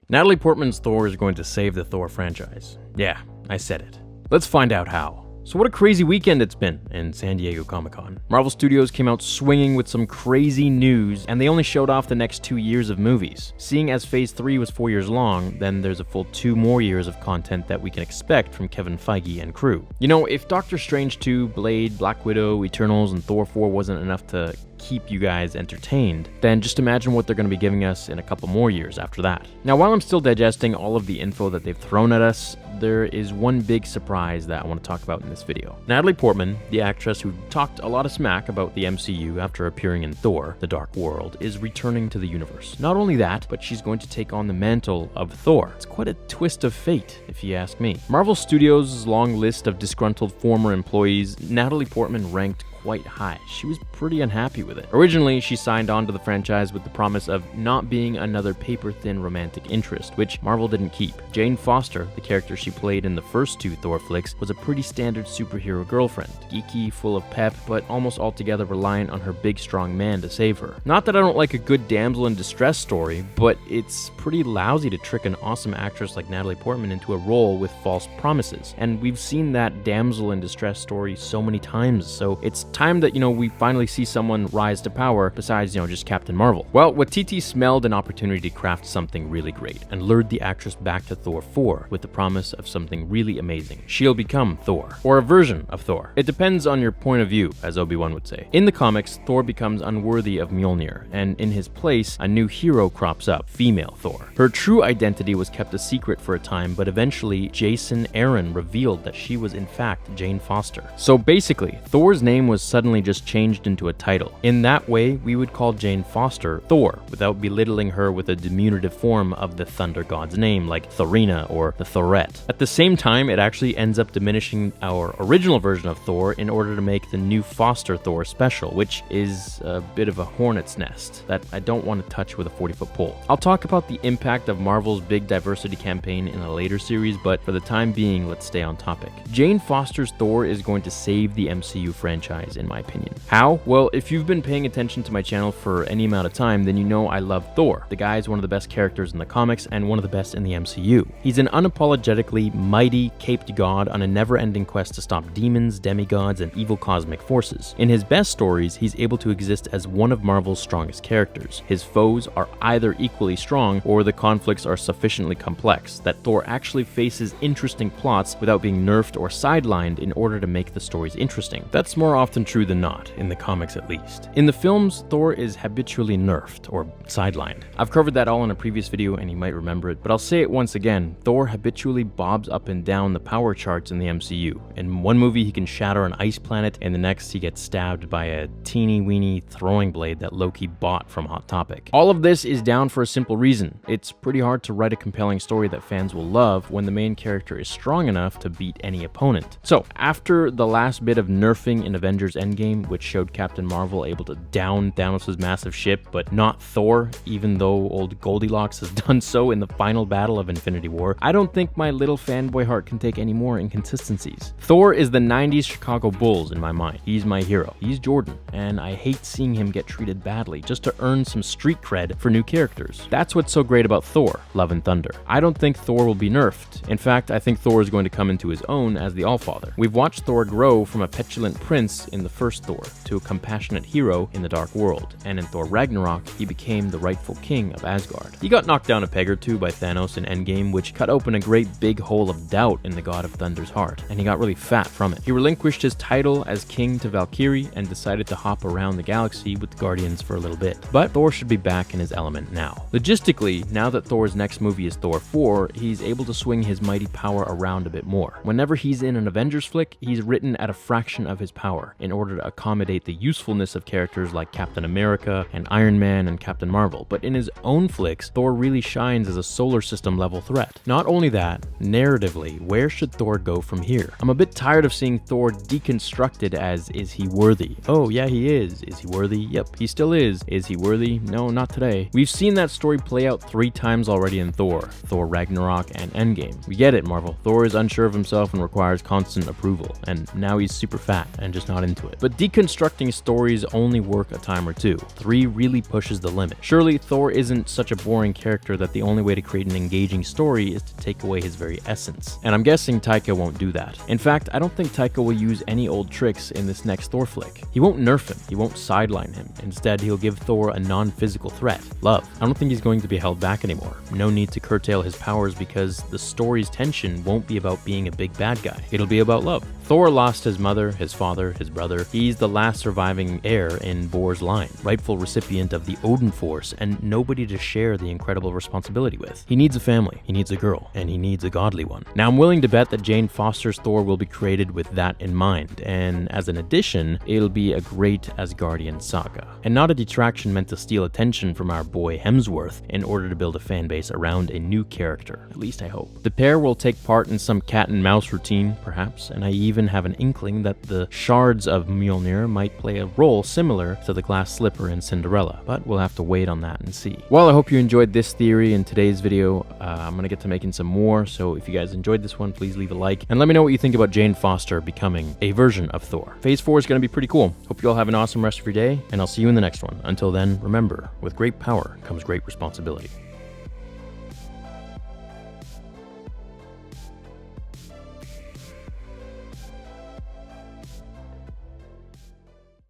Natalie Portman's Thor is going to save the Thor franchise. Yeah, I said it. Let's find out how. So what a crazy weekend it's been in San Diego Comic-Con. Marvel Studios came out swinging with some crazy news, and they only showed off the next 2 years of movies. Seeing as Phase 3 was 4 years long, then there's a full 2 more years of content that we can expect from Kevin Feige and crew. You know, if Doctor Strange 2, Blade, Black Widow, Eternals, and Thor 4 wasn't enough to keep you guys entertained, then just imagine what they're going to be giving us in a couple more years after that. Now, while I'm still digesting all of the info that they've thrown at us, there is one big surprise that I want to talk about in this video. Natalie Portman, the actress who talked a lot of smack about the MCU after appearing in Thor: The Dark World, is returning to the universe. Not only that, but she's going to take on the mantle of Thor. It's quite a twist of fate, if you ask me. Marvel Studios' long list of disgruntled former employees, Natalie Portman ranked quite high. She was pretty unhappy with it. Originally, she signed on to the franchise with the promise of not being another paper-thin romantic interest, which Marvel didn't keep. Jane Foster, the character she played in the first 2 Thor flicks, was a pretty standard superhero girlfriend. Geeky, full of pep, but almost altogether reliant on her big strong man to save her. Not that I don't like a good damsel in distress story, but it's pretty lousy to trick an awesome actress like Natalie Portman into a role with false promises. And we've seen that damsel in distress story so many times, so it's time that, we finally see someone rise to power besides, just Captain Marvel. Well, Waititi smelled an opportunity to craft something really great and lured the actress back to Thor 4 with the promise of something really amazing. She'll become Thor, or a version of Thor. It depends on your point of view, as Obi-Wan would say. In the comics, Thor becomes unworthy of Mjolnir, and in his place, a new hero crops up, female Thor. Her true identity was kept a secret for a time, but eventually Jason Aaron revealed that she was in fact Jane Foster. So basically, Thor's name was suddenly just changed into a title. In that way, we would call Jane Foster Thor, without belittling her with a diminutive form of the thunder god's name, like Thorina or the Thorette. At the same time, it actually ends up diminishing our original version of Thor in order to make the new Foster Thor special, which is a bit of a hornet's nest that I don't want to touch with a 40-foot pole. I'll talk about the impact of Marvel's big diversity campaign in a later series, but for the time being, let's stay on topic. Jane Foster's Thor is going to save the MCU franchise, in my opinion. How? Well, if you've been paying attention to my channel for any amount of time, then you know I love Thor. The guy is one of the best characters in the comics and one of the best in the MCU. He's an unapologetically mighty, caped god on a never-ending quest to stop demons, demigods, and evil cosmic forces. In his best stories, he's able to exist as one of Marvel's strongest characters. His foes are either equally strong, or the conflicts are sufficiently complex that Thor actually faces interesting plots without being nerfed or sidelined in order to make the stories interesting. That's more often true than not, in the comics at least. In the films, Thor is habitually nerfed, or sidelined. I've covered that all in a previous video and you might remember it, but I'll say it once again. Thor habitually bobs up and down the power charts in the MCU. In one movie he can shatter an ice planet, in the next he gets stabbed by a teeny weeny throwing blade that Loki bought from Hot Topic. All of this is down for a simple reason. It's pretty hard to write a compelling story that fans will love when the main character is strong enough to beat any opponent. So, after the last bit of nerfing in Avengers Endgame, which showed Captain Marvel able to down Thanos' massive ship, but not Thor, even though old Goldilocks has done so in the final battle of Infinity War, I don't think my little fanboy heart can take any more inconsistencies. Thor is the 90s Chicago Bulls in my mind. He's my hero. He's Jordan, and I hate seeing him get treated badly just to earn some street cred for new characters. That's what's so great about Thor: Love and Thunder. I don't think Thor will be nerfed. In fact, I think Thor is going to come into his own as the Allfather. We've watched Thor grow from a petulant prince in the first Thor to a compassionate hero in the Dark World, and in Thor Ragnarok, he became the rightful king of Asgard. He got knocked down a peg or two by Thanos in Endgame, which cut open a great big hole of doubt in the God of Thunder's heart, and he got really fat from it. He relinquished his title as king to Valkyrie and decided to hop around the galaxy with the Guardians for a little bit. But Thor should be back in his element now. Logistically, now that Thor's next movie is Thor 4, he's able to swing his mighty power around a bit more. Whenever he's in an Avengers flick, he's written at a fraction of his power in order to accommodate the usefulness of characters like Captain America and Iron Man and Captain Marvel. But in his own flicks, Thor really shines as a solar system level threat. Not only that, narratively, where should Thor go from here? I'm a bit tired of seeing Thor deconstructed as, is he worthy? Oh yeah, he is. Is he worthy? Yep, he still is. Is he worthy? No, not today. We've seen that story play out 3 times already in Thor Ragnarok and Endgame. We get it, Marvel. Thor is unsure of himself and requires constant approval, and now he's super fat and just not in into it. But deconstructing stories only work a time or two. 3 really pushes the limit. Surely Thor isn't such a boring character that the only way to create an engaging story is to take away his very essence. And I'm guessing Taika won't do that. In fact, I don't think Taika will use any old tricks in this next Thor flick. He won't nerf him, he won't sideline him. Instead, he'll give Thor a non-physical threat, love. I don't think he's going to be held back anymore. No need to curtail his powers because the story's tension won't be about being a big bad guy. It'll be about love. Thor lost his mother, his father, his brother. He's the last surviving heir in Bor's line, rightful recipient of the Odin Force, and nobody to share the incredible responsibility with. He needs a family, he needs a girl, and he needs a godly one. Now, I'm willing to bet that Jane Foster's Thor will be created with that in mind, and as an addition, it'll be a great Asgardian saga, and not a detraction meant to steal attention from our boy Hemsworth in order to build a fan base around a new character. At least I hope. The pair will take part in some cat and mouse routine, perhaps, and I even have an inkling that the shards of Mjolnir might play a role similar to the glass slipper in Cinderella, but we'll have to wait on that and see. Well, I hope you enjoyed this theory in today's video. I'm gonna get to making some more, so if you guys enjoyed this one, please leave a like, and let me know what you think about Jane Foster becoming a version of Thor. Phase 4 is gonna be pretty cool. Hope you all have an awesome rest of your day, and I'll see you in the next one. Until then, remember, with great power comes great responsibility.